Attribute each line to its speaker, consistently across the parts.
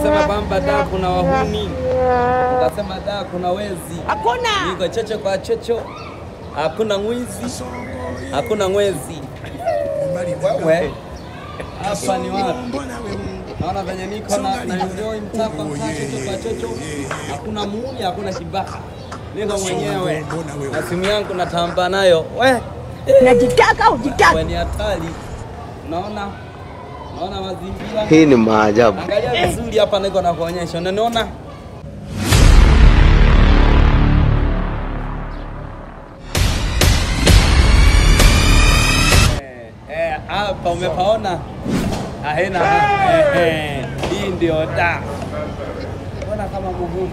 Speaker 1: Ukasema kwamba da kuna wahuni, ukasema da kuna wezi.
Speaker 2: Hakuna.
Speaker 1: Niko chocho kwa chocho. Hakuna mwizi. Hakuna mwezi. Wewe. Hapa ni wapi? Naona venye niko na enjoy mtaa kwa mtaa chocho kwa chocho. Hakuna muuni, hakuna kibaha. Niko mwenyewe. Na simu yangu natamba nayo. We.
Speaker 2: Unajitaka ujitaka.
Speaker 1: Wewe ni hatari. Naona mazingira.
Speaker 3: Hii ni maajabu.
Speaker 1: Angalia vizuri hapa niko na kuonyesha. Unaona? Hapa umepaona? Ahena. Hii ndio da. Unaona kama muhimu.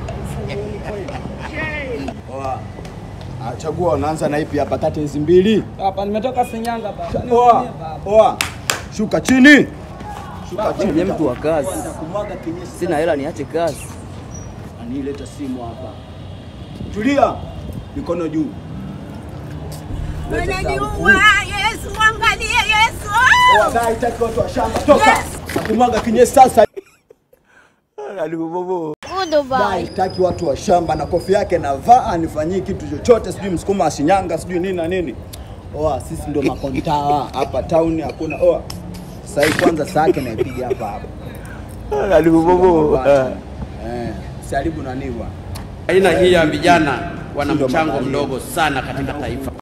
Speaker 4: Chagua unaanza na ipi hapa kati hizi mbili?
Speaker 1: Hapa nimetoka Shinyanga baba.
Speaker 4: Oa. Shuka chini.
Speaker 5: Shuka chini. Mimi mtu wa kazi. Sina hela niache kazi.
Speaker 4: Anileta simu hapa. Tulia. Mikono juu.
Speaker 2: Unaniua Yesu, angalia Yesu.
Speaker 4: Oa, dai taki watu wa shamba. Toka. Kumwaga kinyesi sasa. Dai taki watu wa shamba na kofi yake na vaa anifanyie kitu chochote, sijui msukuma wa Shinyanga, sijui nini na nini. Oa, sisi ndo makontawa hapa town hakuna. Oa. Sasa hii kwanza saa yake naipiga hapa. Saribu na niwa.
Speaker 1: Aina hii ya vijana wana mchango mdogo sana katika taifa.